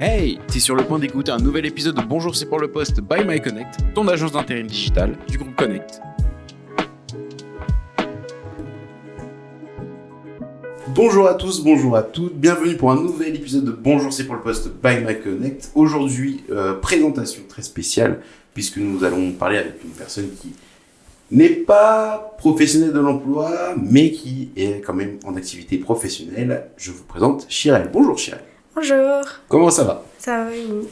Hey, t'es sur le point d'écouter un nouvel épisode de Bonjour c'est pour le poste by MyConnect, ton agence d'intérim digital du groupe Connect. Bonjour à tous, bonjour à toutes, bienvenue pour un nouvel épisode de Bonjour c'est pour le poste by MyConnect. Aujourd'hui, présentation très spéciale puisque nous allons parler avec une personne qui n'est pas professionnelle de l'emploi mais qui est quand même en activité professionnelle. Je vous présente Chirel. Bonjour Chirel. Bonjour. Comment ça va ? Ça va et vous ?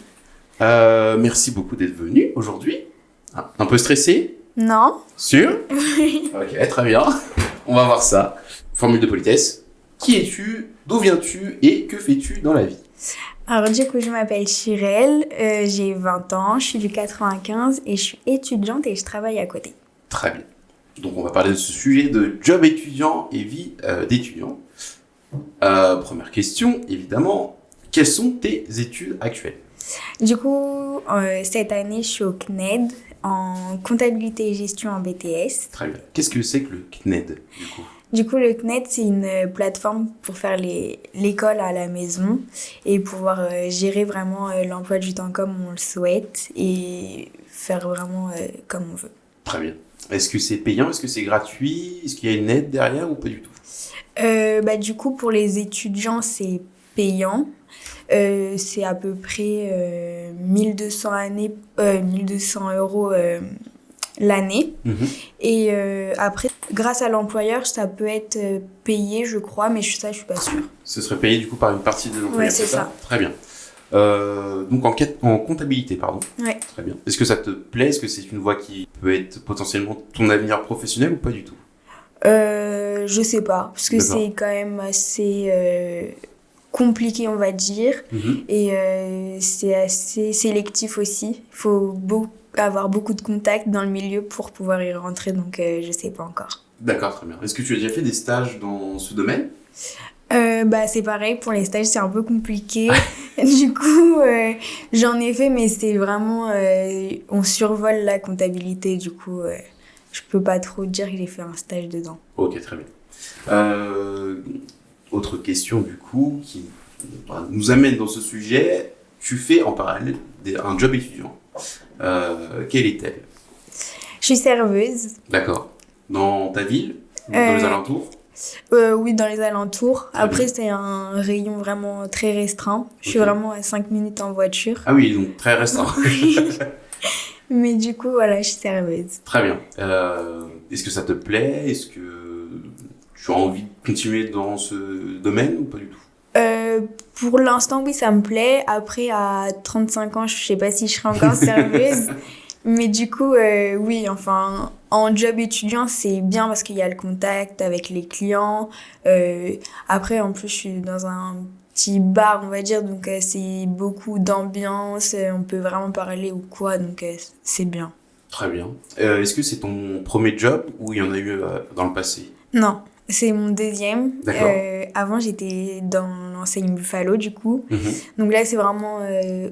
Merci beaucoup d'être venu aujourd'hui. Un peu stressé ? Non. Sûr ? Oui. Ok, très bien. On va voir ça. Formule de politesse. Qui es-tu ? D'où viens-tu ? Et que fais-tu dans la vie ? Alors du coup, je m'appelle Chirel, j'ai 20 ans, je suis du 95 et je suis étudiante et je travaille à côté. Très bien. Donc on va parler de ce sujet de job étudiant et vie d'étudiant. Première question, évidemment. Quelles sont tes études actuelles ? Du coup, cette année, je suis au CNED en comptabilité et gestion en BTS. Très bien. Qu'est-ce que c'est que le CNED, du coup ? Du coup, le CNED, c'est une plateforme pour faire l'école à la maison et pouvoir gérer vraiment l'emploi du temps comme on le souhaite et faire vraiment comme on veut. Très bien. Est-ce que c'est payant ? Est-ce que c'est gratuit ? Est-ce qu'il y a une aide derrière ou pas du tout ? Du coup, pour les étudiants, c'est payant. C'est à peu près 1200 € l'année. Et après, grâce à l'employeur, ça peut être payé, je crois, mais ça, je suis pas sûre. Ce serait payé du coup par une partie de l'employeur, Ouais, c'est ça. Très bien. Donc en comptabilité, pardon. Ouais. Très bien. Est-ce que ça te plaît ? Est-ce que c'est une voie qui peut être potentiellement ton avenir professionnel ou pas du tout ? Je sais pas, parce que D'accord. c'est quand même assez compliqué, on va dire. Et c'est assez sélectif aussi. Il faut avoir beaucoup de contacts dans le milieu pour pouvoir y rentrer, donc je sais pas encore. D'accord, très bien. Est-ce que tu as déjà fait des stages dans ce domaine ? C'est pareil, pour les stages, c'est un peu compliqué. Du coup, j'en ai fait, mais c'est vraiment... on survole la comptabilité, du coup, je peux pas trop dire que j'ai fait un stage dedans. Ok, très bien. Autre question, du coup, qui nous amène dans ce sujet. Tu fais en parallèle un job étudiant. Quelle est-elle ? Je suis serveuse. D'accord. Dans ta ville ? Dans les alentours ? Oui, dans les alentours. Très Après, bien. c'est un rayon vraiment très restreint. Je suis Ok. vraiment à 5 minutes en voiture. Ah oui, donc très restreint. Mais du coup, voilà, je suis serveuse. Très bien. Est-ce que ça te plaît ? Est-ce que tu as envie de continuer dans ce domaine ou pas du tout ? Pour l'instant, oui, ça me plaît. Après, à 35 ans, je sais pas si je serai encore serveuse. Mais du coup, oui, enfin, en job étudiant, c'est bien parce qu'il y a le contact avec les clients. Après, en plus, je suis dans un petit bar, on va dire, donc c'est beaucoup d'ambiance. On peut vraiment parler ou quoi, donc c'est bien. Très bien. Est-ce que c'est ton premier job ou il y en a eu dans le passé ? Non, c'est mon deuxième. D'accord. Avant, j'étais dans l'enseigne Buffalo, du coup. Mhm. Donc là, c'est vraiment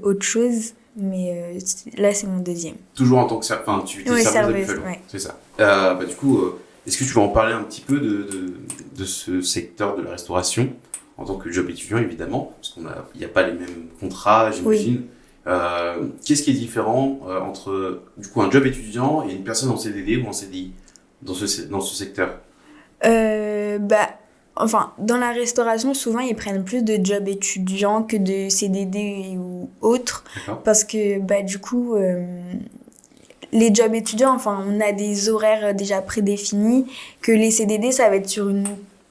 autre chose. Mais là, c'est mon deuxième. Toujours en tant que serveuse, enfin, tu étais Oui, serveuse à serveuse, Buffalo, ouais. c'est ça. Du coup, est-ce que tu vas en parler un petit peu de ce secteur de la restauration en tant que job étudiant, évidemment, parce qu'il n'y a pas les mêmes contrats, j'imagine. Qu'est-ce qui est différent entre du coup un job étudiant et une personne en CDD ou en CDI dans ce secteur ? Enfin, dans la restauration, souvent, ils prennent plus de jobs étudiants que de CDD ou autres. D'accord. Parce que, du coup, les jobs étudiants, enfin, on a des horaires déjà prédéfinis, que les CDD, ça va être sur une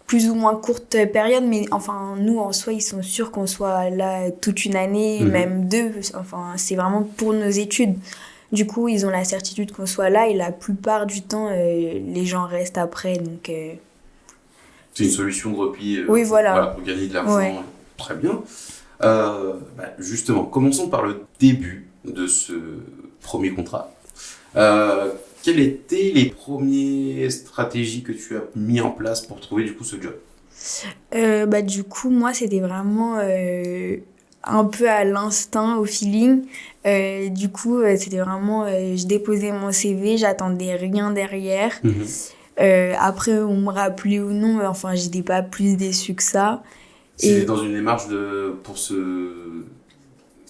plus ou moins courte période, mais enfin, nous, en soi, ils sont sûrs qu'on soit là toute une année, même 2. Enfin, c'est vraiment pour nos études. Du coup, ils ont la certitude qu'on soit là et la plupart du temps, les gens restent après, donc... C'est une solution de repli Oui, voilà. pour gagner de l'argent. Ouais. Très bien. Justement, commençons par le début de ce premier contrat. Quelles étaient les premières stratégies que tu as mis en place pour trouver du coup ce job ? Du coup, moi, c'était vraiment un peu à l'instinct, au feeling. Du coup, c'était vraiment... je déposais mon CV, j'attendais rien derrière. Après, on me rappelait ou non, enfin, j'étais pas plus déçue que ça. C'était Et dans une démarche pour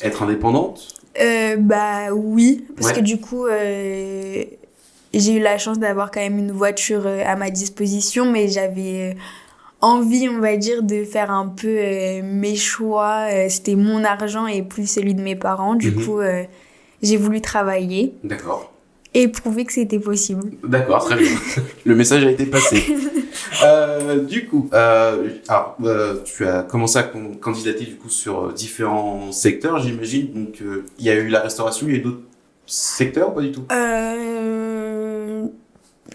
Être indépendante? Bah oui, parce Ouais. que du coup, j'ai eu la chance d'avoir quand même une voiture à ma disposition, mais j'avais envie, on va dire, de faire un peu mes choix. C'était mon argent et plus celui de mes parents. Du Mhm. coup, j'ai voulu travailler D'accord. et prouver que c'était possible. D'accord, très bien. Le message a été passé. Du coup, tu as commencé à candidater du coup sur différents secteurs, j'imagine. Donc, il y a eu la restauration, il y a eu d'autres secteurs ou pas du tout?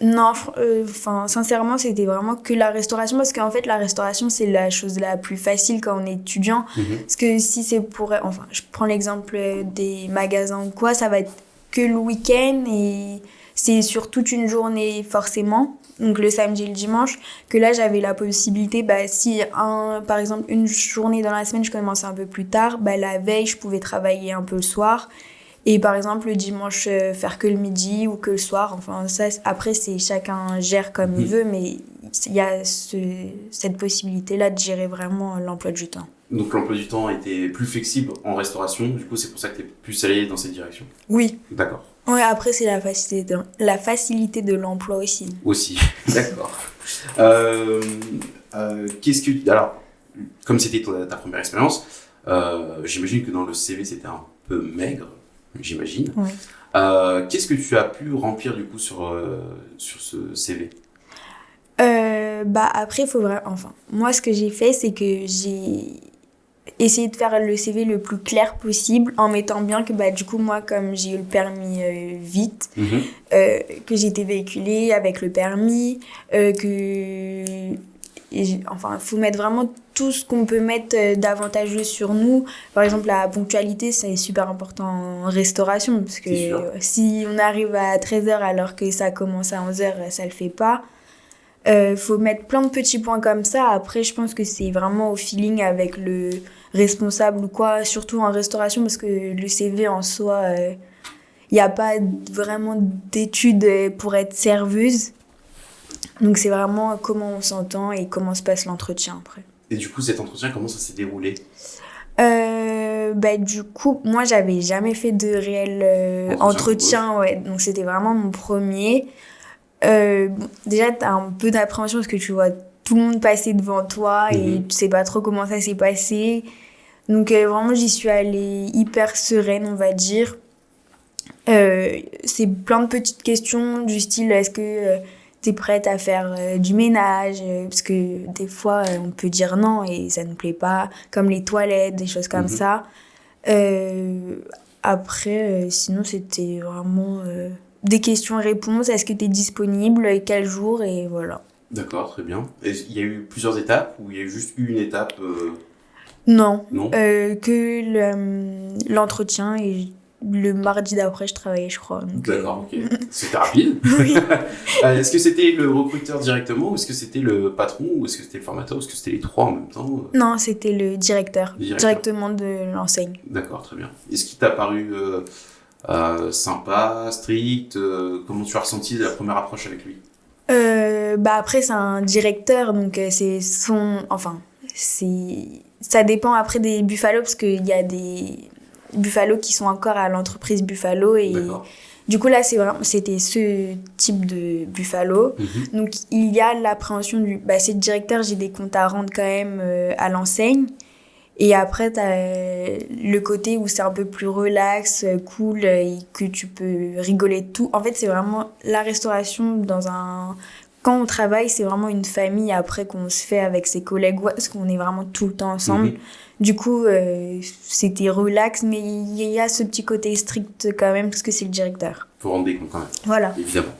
Non, enfin, sincèrement, c'était vraiment que la restauration parce qu'en fait, la restauration, c'est la chose la plus facile quand on est étudiant. Mhm. Parce que si c'est pour, enfin, je prends l'exemple des magasins ou quoi, ça va être que le week-end et c'est sur toute une journée forcément. Donc le samedi et le dimanche, que là j'avais la possibilité, bah, si par exemple une journée dans la semaine je commençais un peu plus tard, bah, la veille je pouvais travailler un peu le soir. Et par exemple, le dimanche, faire que le midi ou que le soir. Enfin, ça, après, c'est chacun gère comme il veut, mais il y a cette possibilité-là de gérer vraiment l'emploi du temps. Donc, l'emploi du temps était plus flexible en restauration. Du coup, c'est pour ça que tu es plus allé dans cette direction. Oui. D'accord. Ouais, après, c'est la facilité de l'emploi aussi. Aussi. D'accord. Qu'est-ce que... Alors, comme c'était ta première expérience, j'imagine que dans le CV, c'était un peu maigre. J'imagine. Oui. Qu'est-ce que tu as pu remplir du coup sur ce CV? Bah après, faut vraiment... Enfin, moi, ce que j'ai fait, c'est que j'ai essayé de faire le CV le plus clair possible en mettant bien que, bah, du coup, moi, comme j'ai eu le permis vite, que j'ai été véhiculée avec le permis, enfin, il faut mettre vraiment tout ce qu'on peut mettre d'avantageux sur nous. Par exemple, la ponctualité, c'est super important en restauration. Parce que si on arrive à 13h alors que ça commence à 11h, ça le fait pas. Faut mettre plein de petits points comme ça. Après, je pense que c'est vraiment au feeling avec le responsable ou quoi. Surtout en restauration, parce que le CV en soi, il n'y a pas vraiment d'études pour être serveuse. Donc c'est vraiment comment on s'entend et comment se passe l'entretien après. Et du coup, cet entretien, comment ça s'est déroulé? Bah, du coup, moi, j'avais jamais fait de réel entretien. Ouais, donc c'était vraiment mon premier. Bon, déjà, t'as un peu d'appréhension parce que tu vois tout le monde passer devant toi et tu sais pas trop comment ça s'est passé. Donc vraiment, j'y suis allée hyper sereine, on va dire. C'est plein de petites questions du style, est-ce que t'es prête à faire du ménage, parce que des fois on peut dire non et ça ne plaît pas, comme les toilettes, des choses comme ça. Après, sinon c'était vraiment des questions-réponses, est-ce que t'es disponible, quel jour, et voilà. D'accord, très bien. Et il y a eu plusieurs étapes ou il y a eu juste une étape Non, Non. Que l'entretien et le mardi d'après je travaillais, je crois. Donc, d'accord, ok. C'était rapide. Oui. Est-ce que c'était le recruteur directement ou est-ce que c'était le patron ou est-ce que c'était le formateur ou est-ce que c'était les trois en même temps Non, c'était le directeur, directement de l'enseigne. D'accord, très bien. Est-ce qu'il t'a paru sympa, strict comment tu as ressenti la première approche avec lui? Bah après c'est un directeur donc ça dépend après des Buffalo parce qu'il y a des Buffalo qui sont encore à l'entreprise Buffalo et D'accord. du coup là c'était ce type de Buffalo. Donc il y a l'appréhension c'est le directeur, j'ai des comptes à rendre quand même à l'enseigne. Et après, t'as le côté où c'est un peu plus relax, cool, et que tu peux rigoler de tout. En fait, c'est vraiment la restauration quand on travaille, c'est vraiment une famille après qu'on se fait avec ses collègues, parce qu'on est vraiment tout le temps ensemble. Du coup, c'était relax, mais il y a ce petit côté strict quand même, parce que c'est le directeur. Faut rendre des comptes quand même. Voilà. Évidemment.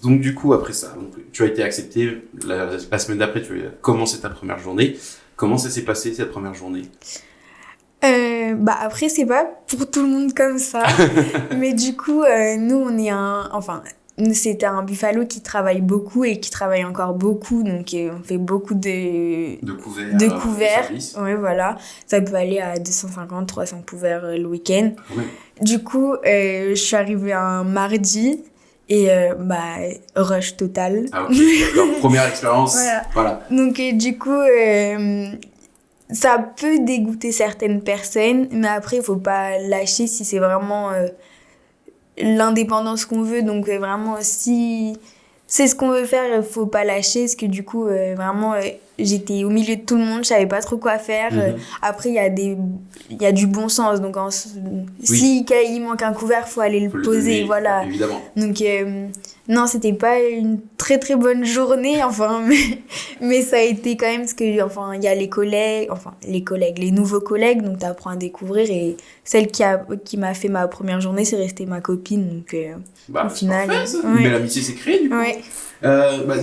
Donc du coup, après ça, tu as été accepté. La semaine d'après, tu as commencé ta première journée. Comment ça s'est passé cette première journée? Après, c'est pas pour tout le monde comme ça. Mais du coup, nous, c'était un Buffalo qui travaille beaucoup et qui travaille encore beaucoup. Donc, on fait beaucoup de couverts. Ouais, voilà. Ça peut aller à 250, 300 couverts le week-end. Ouais. Du coup, je suis arrivée un mardi. Et rush total. Ah ok, d'accord. Première expérience. Voilà. Donc du coup, ça peut dégoûter certaines personnes, mais après, il faut pas lâcher si c'est vraiment l'indépendance qu'on veut. Donc, vraiment, si c'est ce qu'on veut faire, il faut pas lâcher, parce que du coup, vraiment, j'étais au milieu de tout le monde, je savais pas trop quoi faire. Après, il y a du bon sens. Donc, si il manque un couvert, faut aller le poser, donner, voilà. Évidemment. Donc, non, c'était pas une très très bonne journée, enfin, mais ça a été quand même, parce que, enfin, il y a les nouveaux collègues, donc t'apprends à découvrir, et celle qui m'a fait ma première journée, c'est restée ma copine, donc, au final. Parfait, ça. Une belle amitié s'est créée, du coup. Ouais.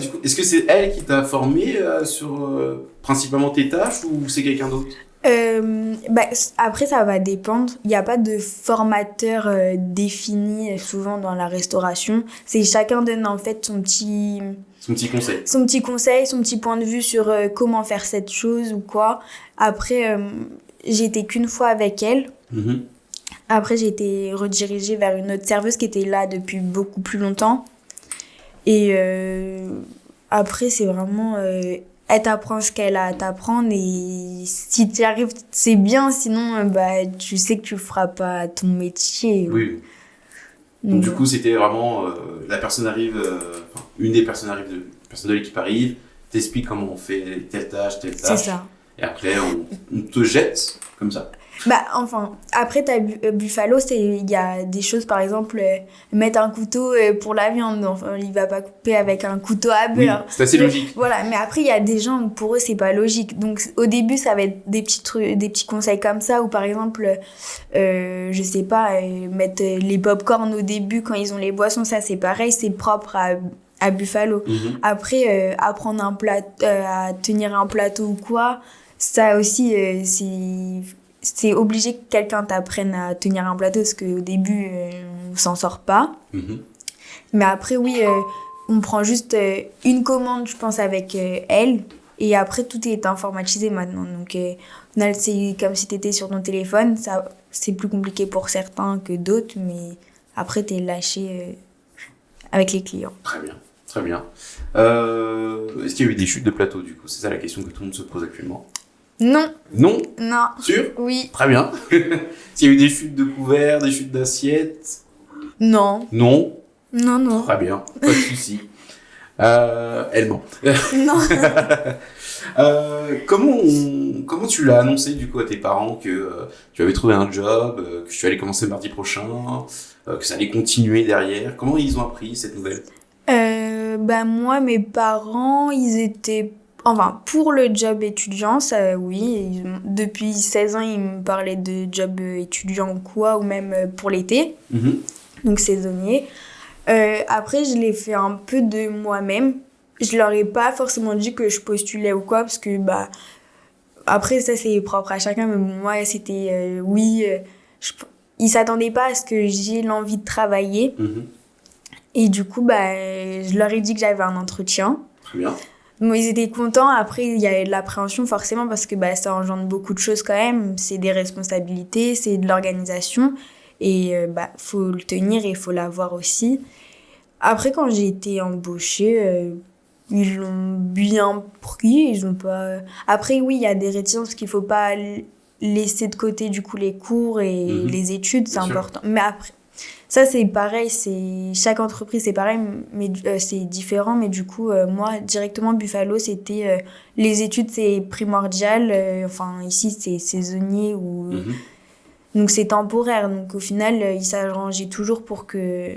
Du coup, est-ce que c'est elle qui t'a formé sur principalement tes tâches ou c'est quelqu'un d'autre? Après, ça va dépendre. Il n'y a pas de formateur défini souvent dans la restauration. C'est chacun donne en fait son petit conseil. Son petit point de vue sur comment faire cette chose ou quoi. Après, j'ai été qu'une fois avec elle. Après, j'ai été redirigée vers une autre serveuse qui était là depuis beaucoup plus longtemps. Et après, c'est vraiment... elle t'apprend ce qu'elle a à t'apprendre, et si tu y arrives, c'est bien. Sinon, tu sais que tu feras pas ton métier. Oui. Donc du coup, c'était vraiment... la personne arrive... une des personnes de l'équipe arrive, t'explique comment on fait telle tâche. C'est ça. Et après, on te jette comme ça. Après, Buffalo, il y a des choses, par exemple, mettre un couteau pour la viande. Enfin, il va pas couper avec un couteau à beurre. Oui, c'est assez logique. Voilà, mais après, il y a des gens où pour eux, c'est pas logique. Donc, au début, ça va être des petits conseils comme ça, ou par exemple, je sais pas, mettre les pop-corn au début quand ils ont les boissons, ça, c'est pareil, c'est propre à Buffalo. Après, apprendre à tenir un plateau ou quoi, ça aussi, c'est obligé que quelqu'un t'apprenne à tenir un plateau, parce qu'au début, on s'en sort pas. Mais après, oui, on prend juste une commande, je pense, avec elle. Et après, tout est informatisé maintenant. Donc, c'est comme si tu étais sur ton téléphone. Ça, c'est plus compliqué pour certains que d'autres, mais après, tu es lâché avec les clients. Très bien, très bien. Est-ce qu'il y a eu des chutes de plateau, du coup? C'est ça la question que tout le monde se pose actuellement. Non. Non? Non. Sûr? Oui. Très bien. S'il y a eu des chutes de couverts, des chutes d'assiettes? Non. Non? Non. Très bien, pas de souci. Elle ment. Non. Comment tu l'as annoncé du coup à tes parents que tu avais trouvé un job, que tu allais commencer mardi prochain, que ça allait continuer derrière? Comment ils ont appris cette nouvelle? Moi, mes parents, ils étaient... Enfin, pour le job étudiant, ça, oui. Depuis 16 ans, ils me parlaient de job étudiant ou quoi, ou même pour l'été. Donc, saisonnier. Après, je l'ai fait un peu de moi-même. Je leur ai pas forcément dit que je postulais ou quoi, parce que, après, ça, c'est propre à chacun. Mais moi, c'était, ils s'attendaient pas à ce que j'ai l'envie de travailler. Et du coup, je leur ai dit que j'avais un entretien. Très bien. Bon, ils étaient contents. Après, il y a de l'appréhension forcément, parce que ça engendre beaucoup de choses quand même. C'est des responsabilités, c'est de l'organisation. Et faut le tenir et il faut l'avoir aussi. Après, quand j'ai été embauchée, ils l'ont bien pris. Ils ont pas... Après, oui, il y a des réticences, parce qu'il faut pas laisser de côté du coup les cours et les études, c'est important. Mais après, ça c'est pareil, chaque entreprise c'est pareil, mais c'est différent. Mais du coup, moi directement Buffalo, c'était les études, c'est primordial. Ici c'est saisonnier ou donc c'est temporaire. Donc au final, ils s'arrangeaient toujours pour que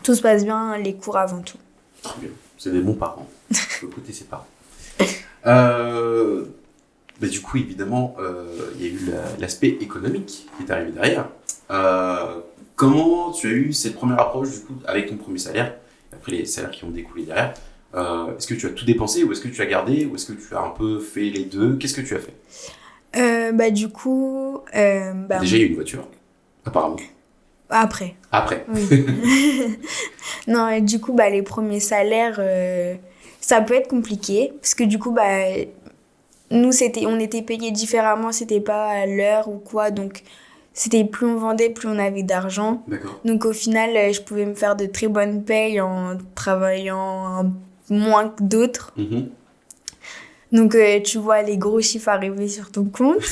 tout se passe bien, les cours avant tout. Très bien, c'est des bons parents. Faut écouter ses parents. Du coup, évidemment, il y a eu l'aspect économique qui est arrivé derrière. Comment tu as eu cette première approche du coup avec ton premier salaire, après les salaires qui ont découlé derrière? Est-ce que tu as tout dépensé, ou est-ce que tu as gardé, ou est-ce que tu as un peu fait les deux? Qu'est-ce que tu as fait? Du coup... Déjà, il y a eu une voiture, apparemment. Après. Oui. Non, et du coup, les premiers salaires, ça peut être compliqué, parce que du coup, nous, on était payés différemment, c'était pas à l'heure ou quoi, donc c'était plus on vendait, plus on avait d'argent. D'accord. Donc au final, je pouvais me faire de très bonnes payes en travaillant moins que d'autres. Donc, tu vois les gros chiffres arriver sur ton compte.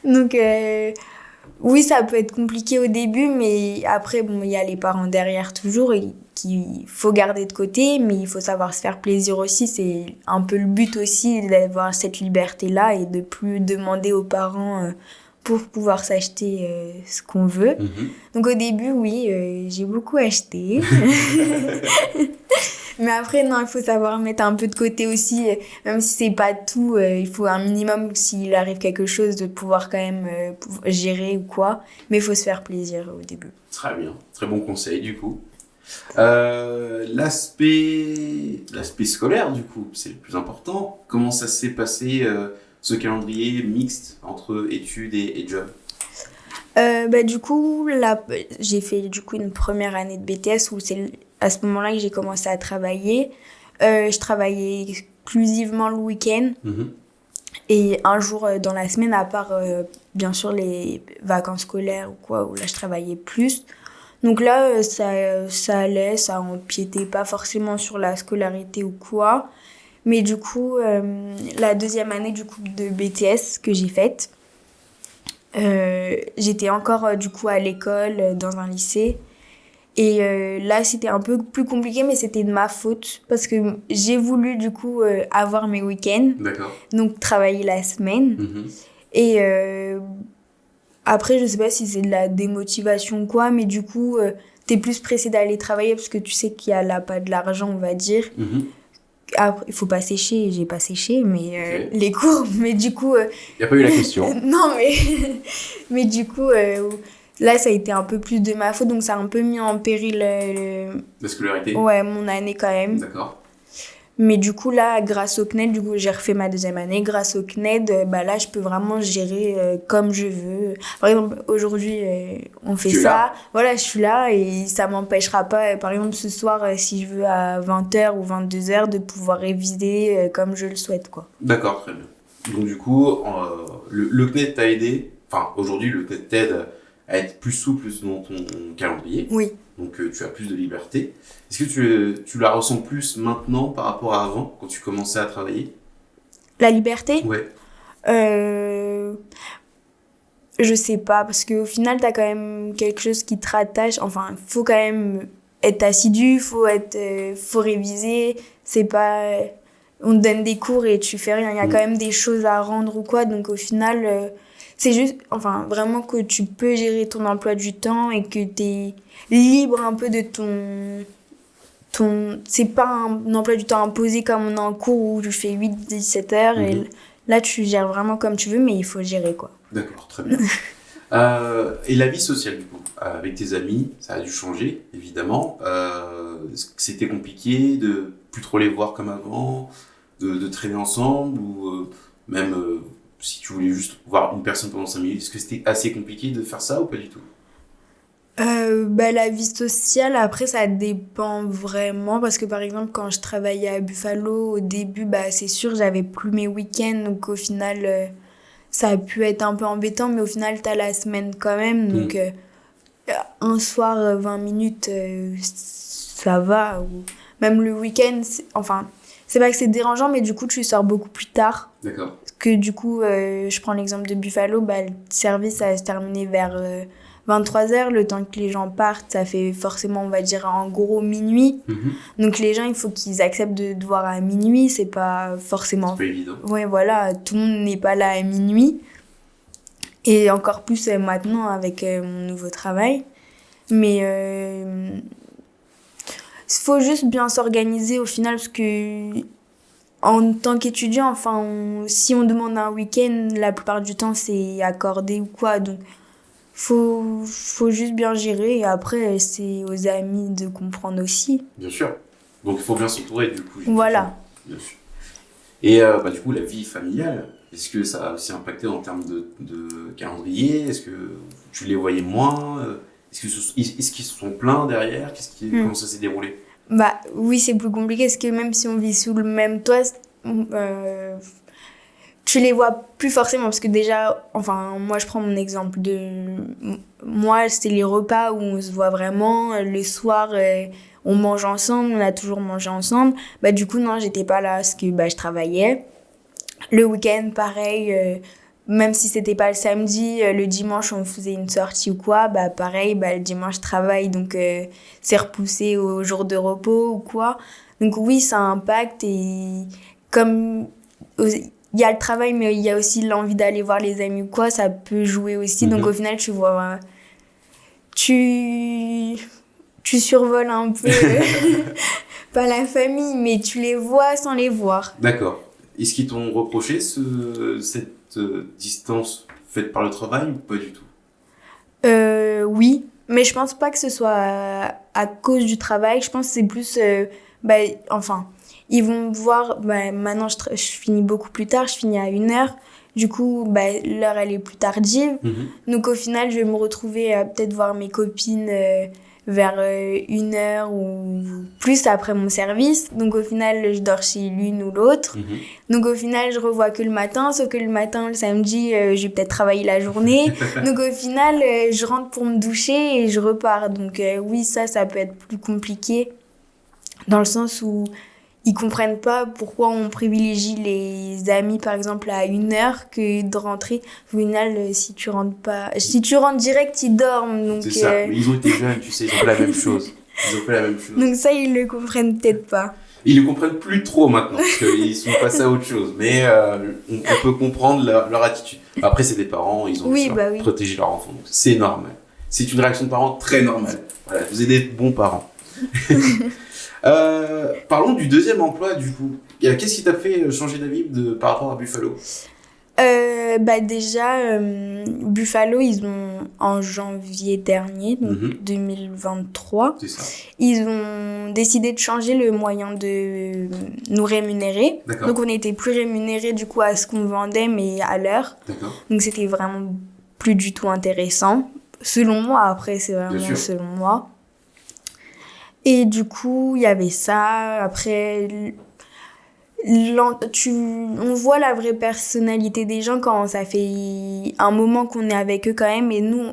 Donc, oui, ça peut être compliqué au début, mais après, bon, il y a les parents derrière toujours et qu'il faut garder de côté, mais il faut savoir se faire plaisir aussi. C'est un peu le but aussi d'avoir cette liberté-là et de plus demander aux parents pour pouvoir s'acheter ce qu'on veut. Donc au début, oui, j'ai beaucoup acheté. Mais après, non, il faut savoir mettre un peu de côté aussi, même si c'est pas tout, il faut un minimum, s'il arrive quelque chose, de pouvoir quand même gérer ou quoi. Mais il faut se faire plaisir au début. Très bien, très bon conseil du coup. L'aspect scolaire du coup, c'est le plus important. Comment ça s'est passé ce calendrier mixte entre études et job? Du coup, là, j'ai fait du coup une première année de BTS où c'est à ce moment-là que j'ai commencé à travailler. Je travaillais exclusivement le week-end et un jour dans la semaine, à part bien sûr les vacances scolaires ou quoi, où là je travaillais plus. Donc là, ça allait, ça empiétait pas forcément sur la scolarité ou quoi. Mais du coup, la deuxième année du coup de BTS que j'ai faite, j'étais encore du coup à l'école, dans un lycée. Et là, c'était un peu plus compliqué, mais c'était de ma faute. Parce que j'ai voulu du coup avoir mes week-ends. D'accord. Donc travailler la semaine. Et après, je sais pas si c'est de la démotivation ou quoi, mais du coup, t'es plus pressé d'aller travailler parce que tu sais qu'il y a là pas de l'argent, on va dire. Après, il faut pas sécher, j'ai pas séché, mais les cours, mais du coup... Il n'y a pas eu la question. Non, mais... mais du coup, là, ça a été un peu plus de ma faute, donc ça a un peu mis en péril... La scolarité? Ouais, mon année quand même. D'accord. Mais du coup, là, grâce au CNED, du coup, j'ai refait ma deuxième année. Grâce au CNED, bah là, je peux vraiment gérer comme je veux. Par exemple, aujourd'hui, on fait ça. Là. Voilà, je suis là et ça m'empêchera pas, par exemple, ce soir, si je veux à 20h ou 22h, de pouvoir réviser comme je le souhaite, quoi. D'accord, très bien. Donc du coup, le CNED t'a aidé, enfin aujourd'hui le CNED t'aide à être plus souple dans ton calendrier. Oui. Donc tu as plus de liberté. Est-ce que tu la ressens plus maintenant par rapport à avant, quand tu commençais à travailler? La liberté? Ouais. Je sais pas, parce qu'au final, t'as quand même quelque chose qui te rattache. Enfin, il faut quand même être assidu, faut réviser. C'est pas... On te donne des cours et tu fais rien. Il y a quand même des choses à rendre ou quoi. Donc au final, c'est juste, enfin, vraiment que tu peux gérer ton emploi du temps et que t'es libre un peu de c'est pas un emploi du temps imposé comme on a en cours où tu fais 8-17 heures. Et là, tu gères vraiment comme tu veux, mais il faut gérer, quoi. D'accord, très bien. Et la vie sociale, du coup, avec tes amis, ça a dû changer, évidemment. C'était compliqué de plus trop les voir comme avant, de traîner ensemble, ou même si tu voulais juste voir une personne pendant 5 minutes, est-ce que c'était assez compliqué de faire ça ou pas du tout? La vie sociale, après, ça dépend vraiment. Parce que, par exemple, quand je travaillais à Buffalo, au début, c'est sûr, j'avais plus mes week-ends. Donc, au final, ça a pu être un peu embêtant. Mais au final, t'as la semaine quand même. Donc, un soir, 20 minutes, ça va. Ou même le week-end, enfin, c'est pas que c'est dérangeant, mais du coup, tu sors beaucoup plus tard. D'accord. Que du coup, je prends l'exemple de Buffalo, le service, ça va se terminer vers... 23h, le temps que les gens partent, ça fait forcément, on va dire, en gros minuit. Donc les gens, il faut qu'ils acceptent de te voir à minuit, c'est pas forcément... C'est pas évident. Ouais, voilà, tout le monde n'est pas là à minuit. Et encore plus maintenant avec mon nouveau travail. Mais il faut juste bien s'organiser au final, parce que en tant qu'étudiant, enfin, si on demande un week-end, la plupart du temps, c'est accordé ou quoi, donc... Faut juste bien gérer et après, c'est aux amis de comprendre aussi. Bien sûr. Donc, il faut bien s'entourer, du coup. Voilà. Bien sûr. Et du coup, la vie familiale, est-ce que ça a aussi impacté en termes de calendrier? Est-ce que tu les voyais moins? Est-ce qu'ils se sont plaints derrière? Comment ça s'est déroulé? Oui, c'est plus compliqué parce que même si on vit sous le même toit, tu les vois plus forcément parce que déjà, enfin, moi je prends mon exemple de moi, c'était les repas où on se voit vraiment le soir. On mange ensemble, on a toujours mangé ensemble. Bah du coup non, j'étais pas là parce que je travaillais. Le week-end, pareil. Même si c'était pas le samedi, le dimanche on faisait une sortie ou quoi, bah pareil, le dimanche je travaille donc c'est repoussé au jour de repos ou quoi. Donc oui, ça impacte et comme il y a le travail mais il y a aussi l'envie d'aller voir les amis ou quoi, ça peut jouer aussi. Donc au final tu vois, tu survoles un peu pas la famille mais tu les vois sans les voir. D'accord. Est-ce qu'ils t'ont reproché cette distance faite par le travail ou pas du tout? Oui, mais je pense pas que ce soit à cause du travail. Je pense que c'est plus, enfin, ils vont me voir. Maintenant, je finis beaucoup plus tard. Je finis à 1h. Du coup, l'heure elle est plus tardive. Donc au final, je vais me retrouver à peut-être voir mes copines vers 1h ou plus après mon service. Donc au final, je dors chez l'une ou l'autre. Donc au final, je revois que le matin, sauf que le matin, le samedi, je vais peut-être travailler la journée. Donc au final, je rentre pour me doucher et je repars. Donc oui, ça peut être plus compliqué dans le sens où ils comprennent pas pourquoi on privilégie les amis, par exemple, à 1h que de rentrer. Au final, si tu rentres direct, ils dorment. Donc, c'est ça, mais ils ont été jeunes, tu sais, ils ont fait la même chose. Donc ça, ils le comprennent peut-être pas. Ils le comprennent plus trop maintenant, parce qu'ils sont passés à autre chose. Mais on peut comprendre leur attitude. Après, c'est des parents, ils ont protégé leur enfant. Donc c'est normal. C'est une réaction de parents très normale. Voilà, vous êtes des bons parents. Parlons du deuxième emploi, du coup. Qu'est-ce qui t'a fait changer d'avis par rapport à Buffalo? Déjà, Buffalo, ils ont, en janvier dernier, donc 2023, c'est ça. Ils ont décidé de changer le moyen de nous rémunérer. D'accord. Donc, on n'était plus rémunérés du coup à ce qu'on vendait, mais à l'heure. D'accord. Donc, c'était vraiment plus du tout intéressant. Selon moi, après, c'est vraiment selon moi. Et du coup, il y avait ça. Après, on voit la vraie personnalité des gens quand ça fait un moment qu'on est avec eux quand même. Et nous,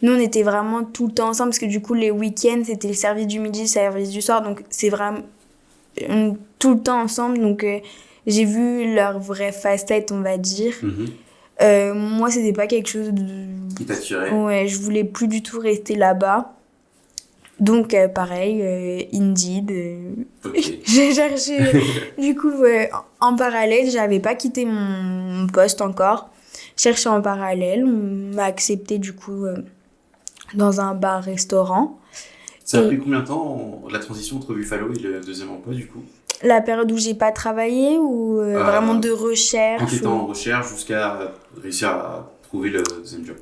on était vraiment tout le temps ensemble parce que du coup, les week-ends, c'était le service du midi, le service du soir. Donc, c'est vraiment tout le temps ensemble. Donc, j'ai vu leur vraie facette, on va dire. Moi, c'était pas quelque chose qui t'attirait. Ouais, je voulais plus du tout rester là-bas. Donc, pareil, Indeed. Okay. J'ai cherché. Du coup, en parallèle, j'avais pas quitté mon poste encore. Cherché en parallèle. On m'a accepté, du coup, dans un bar-restaurant. Ça a pris combien de temps, la transition entre Buffalo et le deuxième emploi, du coup? La période où j'ai pas travaillé ou vraiment de recherche? Quand t'étais en recherche jusqu'à réussir à trouver le deuxième job.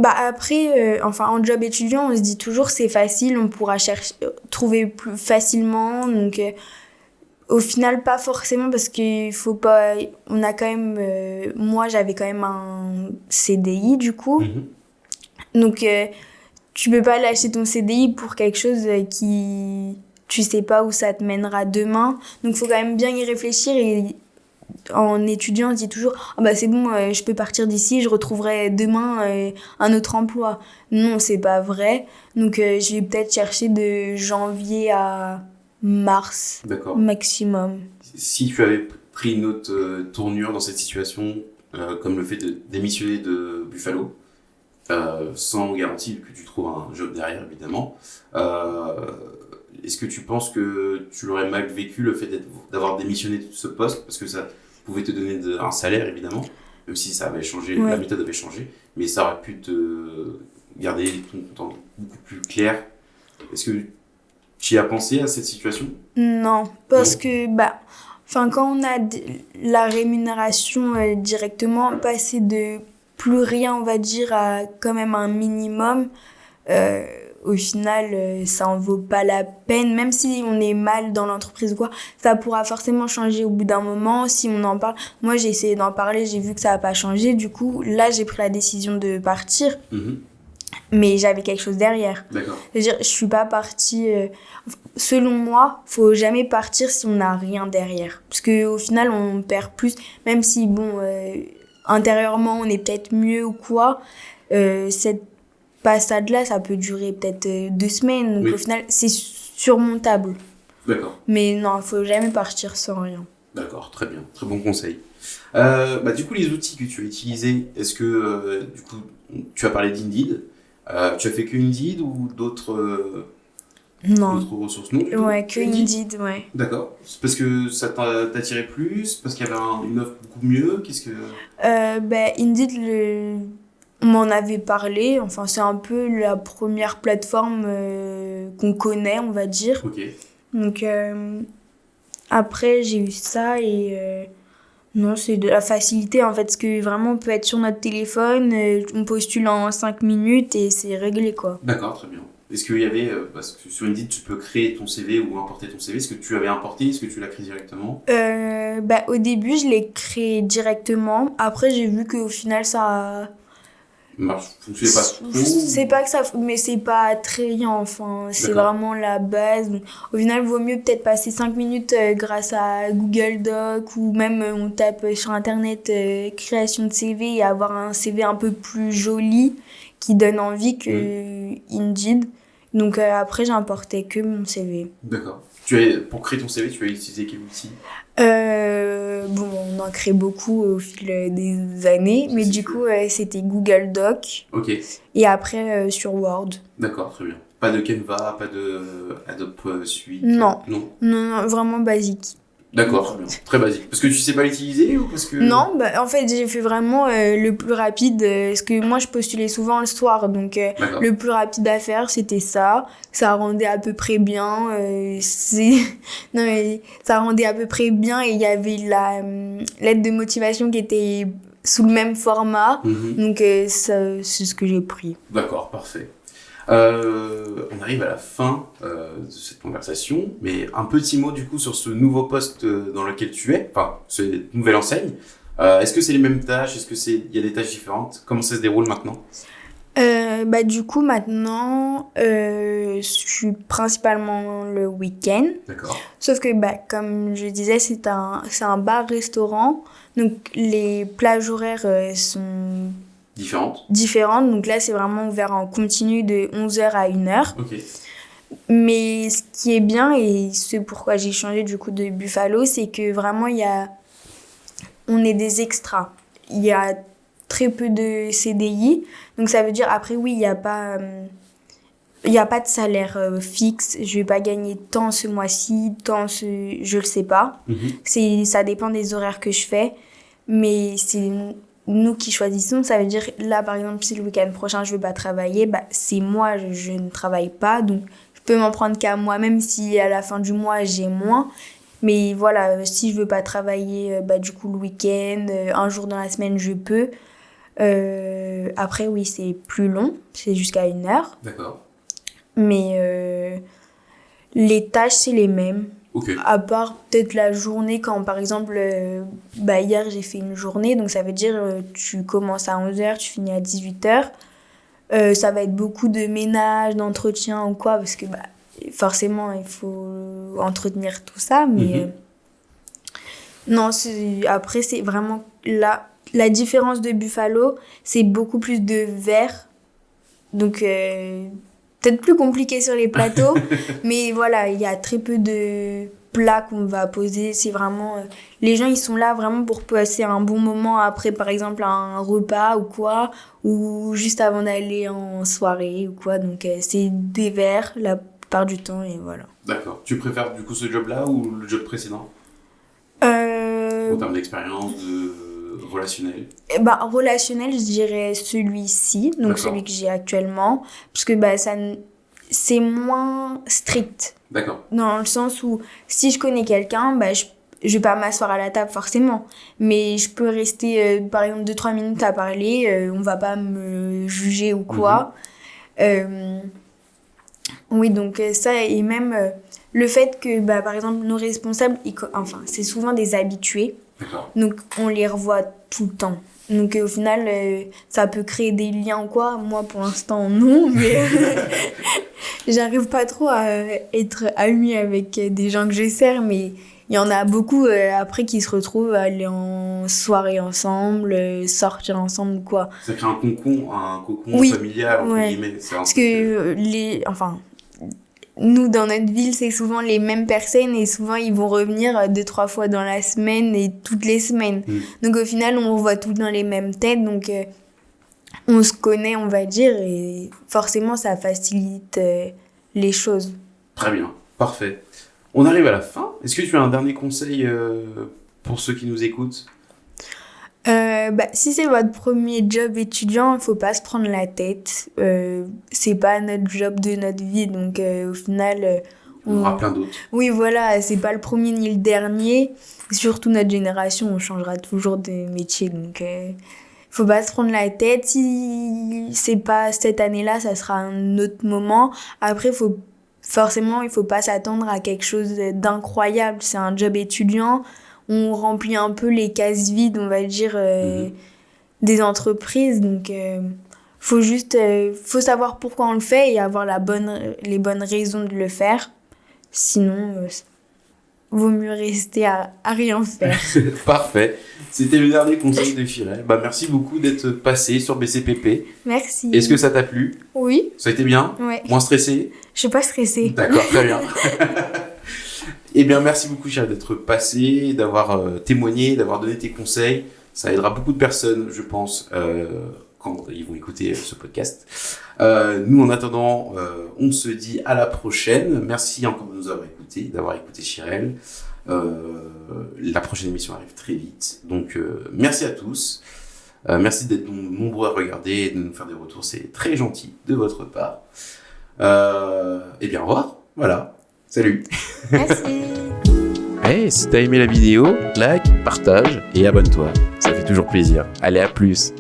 Après, en job étudiant, on se dit toujours c'est facile, on pourra trouver plus facilement. Donc, au final, pas forcément parce qu'il faut pas. On a quand même. Moi, j'avais quand même un CDI du coup. Donc, tu peux pas lâcher ton CDI pour quelque chose qui. Tu sais pas où ça te mènera demain. Donc, faut quand même bien y réfléchir et. En étudiant, on se dit toujours c'est bon, je peux partir d'ici, je retrouverai demain un autre emploi. Non, c'est pas vrai. Donc, je vais peut-être chercher de janvier à mars. D'accord. Maximum. Si tu avais pris une autre tournure dans cette situation, comme le fait de démissionner de Buffalo, sans garantie que tu trouves un job derrière, évidemment, est-ce que tu penses que tu l'aurais mal vécu, le fait d'avoir démissionné de ce poste, parce que ça pouvait te donner un salaire, évidemment, même si ça avait changé, la méthode avait changé, mais ça aurait pu te garder ton temps beaucoup plus clair. Est-ce que tu y as pensé à cette situation? Non, parce que quand on a la rémunération directement, passer de plus rien, on va dire, à quand même un minimum, au final, ça en vaut pas la peine. Même si on est mal dans l'entreprise ou quoi, ça pourra forcément changer au bout d'un moment. Si on en parle, moi j'ai essayé d'en parler, j'ai vu que ça a pas changé. Du coup, là, j'ai pris la décision de partir. mais j'avais quelque chose derrière. D'accord. C'est-à-dire, je suis pas partie... selon moi, faut jamais partir si on n'a rien derrière. Parce qu'au final, on perd plus, même si, bon, intérieurement, on est peut-être mieux ou quoi. Cette passade-là, ça peut durer peut-être 2 semaines. Donc, Oui. au final, c'est surmontable. D'accord. Mais non, faut jamais partir sans rien. D'accord, très bien. Très bon conseil. Du coup, les outils que tu as utilisés, est-ce que, du coup, tu as parlé d'Indeed. Tu as fait que Indeed ou d'autres ressources? Non, du tout. Ouais, que Indeed, ouais. D'accord. C'est parce que ça t'attirait plus? Parce qu'il y avait une offre beaucoup mieux? Qu'est-ce que... Indeed, on m'en avait parlé. Enfin, c'est un peu la première plateforme qu'on connaît, on va dire. Ok. Donc, après, j'ai eu ça et... non, c'est de la facilité, en fait. Parce que vraiment, on peut être sur notre téléphone, on postule en 5 minutes et c'est réglé, quoi. D'accord, très bien. Est-ce qu'il y avait, parce que sur Indeed, tu peux créer ton CV ou importer ton CV, est-ce que tu l'avais importé? Est-ce que tu l'as créé directement? Au début, je l'ai créé directement. Après, j'ai vu qu'au final, ça... fonctionnait pas trop? C'est pas que ça... Mais c'est pas attrayant, enfin. C'est D'accord. vraiment la base. Donc, au final, il vaut mieux peut-être passer 5 minutes grâce à Google Doc ou même on tape sur Internet création de CV et avoir un CV un peu plus joli qui donne envie que Indeed. Donc après, j'importais que mon CV. D'accord. Pour créer ton CV, tu as utilisé quel outil? On en crée beaucoup au fil des années, Ça, mais c'est du sûr. coup, c'était Google Doc Ok. et après sur Word. D'accord, très bien. Pas de Canva, pas de Adobe Suite? Non. Non. Non, vraiment basique. D'accord, très bien. Très basique. Parce que tu sais pas l'utiliser ou parce que... Non, en fait, j'ai fait vraiment le plus rapide, parce que moi, je postulais souvent le soir, donc D'accord. le plus rapide à faire, c'était ça. Ça rendait à peu près bien. Non, mais ça rendait à peu près bien et il y avait la lettre de motivation qui était sous le même format, Mhm. donc ça, c'est ce que j'ai pris. D'accord, parfait. On arrive à la fin de cette conversation, mais un petit mot du coup sur ce nouveau poste dans lequel tu es, enfin, cette nouvelle enseigne. Est-ce que c'est les mêmes tâches? Est-ce que il y a des tâches différentes? Comment ça se déroule maintenant? Du coup, maintenant, je suis principalement le week-end. D'accord. Sauf que, comme je disais, c'est un bar-restaurant. Donc, les plages horaires sont différentes. Donc là, c'est vraiment ouvert en continu de 11h à 1h. Ok. Mais ce qui est bien, et c'est pourquoi j'ai changé du coup de Buffalo, c'est que vraiment, on est des extras. Il y a très peu de CDI. Donc ça veut dire, après, oui, il n'y a pas de salaire fixe. Je vais pas gagner tant ce mois-ci, je le sais pas. Mhm. Ça dépend des horaires que je fais. Mais c'est nous qui choisissons. Ça veut dire, là, par exemple, si le week-end prochain, je veux pas travailler, c'est moi, je ne travaille pas. Donc, je peux m'en prendre qu'à moi-même si à la fin du mois, j'ai moins. Mais voilà, si je veux pas travailler, du coup, le week-end, un jour dans la semaine, je peux. Après, oui, c'est plus long. C'est jusqu'à 1h. D'accord. Mais les tâches, c'est les mêmes. Ok. À part peut-être la journée, quand par exemple, hier j'ai fait une journée, donc ça veut dire tu commences à 11h, tu finis à 18h. Ça va être beaucoup de ménage, d'entretien ou quoi, parce que forcément il faut entretenir tout ça. Mais non, après c'est vraiment la différence de Buffalo, c'est beaucoup plus de verre. Donc peut-être plus compliqué sur les plateaux, mais voilà, il y a très peu de plats qu'on va poser. C'est vraiment... les gens, ils sont là vraiment pour passer un bon moment après, par exemple, un repas ou quoi, ou juste avant d'aller en soirée ou quoi. Donc, c'est des verres la plupart du temps et voilà. D'accord. Tu préfères du coup ce job-là ou le job précédent? En termes d'expérience, de relationnel? Relationnel, je dirais celui-ci, donc D'accord. celui que j'ai actuellement, parce que c'est moins strict. D'accord. Dans le sens où si je connais quelqu'un, je vais pas m'asseoir à la table forcément, mais je peux rester par exemple 2-3 minutes à parler, on va pas me juger ou quoi. Oui, donc ça, et même le fait que par exemple nos responsables, c'est souvent des habitués. D'accord. Donc on les revoit tout le temps. Donc au final, ça peut créer des liens ou quoi. Moi, pour l'instant, non, mais j'arrive pas trop à être amie avec des gens que je sers, mais il y en a beaucoup après qui se retrouvent à aller en soirée ensemble, sortir ensemble, quoi. Ça crée un cocon Oui, familial, entre ouais. guillemets. C'est un Parce truc, que nous, dans notre ville, c'est souvent les mêmes personnes et souvent ils vont revenir 2-3 fois dans la semaine et toutes les semaines. Donc au final, on voit tout dans les mêmes têtes, donc on se connaît, on va dire, et forcément, ça facilite les choses. Très bien, parfait. On arrive à la fin. Est-ce que tu as un dernier conseil pour ceux qui nous écoutent ? Si c'est votre premier job étudiant, il faut pas se prendre la tête. C'est pas notre job de notre vie, donc au final... On aura plein d'autres. Oui, voilà, c'est pas le premier ni le dernier. Surtout notre génération, on changera toujours de métier, donc faut pas se prendre la tête. Si c'est pas cette année-là, ça sera un autre moment. Après, il faut pas s'attendre à quelque chose d'incroyable. C'est un job étudiant. On remplit un peu les cases vides, on va dire, des entreprises. Donc, faut savoir pourquoi on le fait et avoir les bonnes raisons de le faire. Sinon, vaut mieux rester à rien faire. Parfait. C'était le dernier conseil de Shirel. Merci beaucoup d'être passé sur BCPP. Merci. Est-ce que ça t'a plu ? Oui. Ça a été bien ? Ouais. Moins stressé ? Je suis pas stressée. D'accord, très bien. Eh bien, merci beaucoup, Shirel, d'être passé, d'avoir témoigné, d'avoir donné tes conseils. Ça aidera beaucoup de personnes, je pense, quand ils vont écouter ce podcast. Nous, en attendant, on se dit à la prochaine. Merci encore de nous avoir écoutés, d'avoir écouté Shirel. La prochaine émission arrive très vite. Donc, merci à tous. Merci d'être nombreux à regarder et de nous faire des retours. C'est très gentil de votre part. Eh bien, au revoir. Voilà. Salut. Merci. Hey, si t'as aimé la vidéo, like, partage et abonne-toi. Ça fait toujours plaisir. Allez, à plus.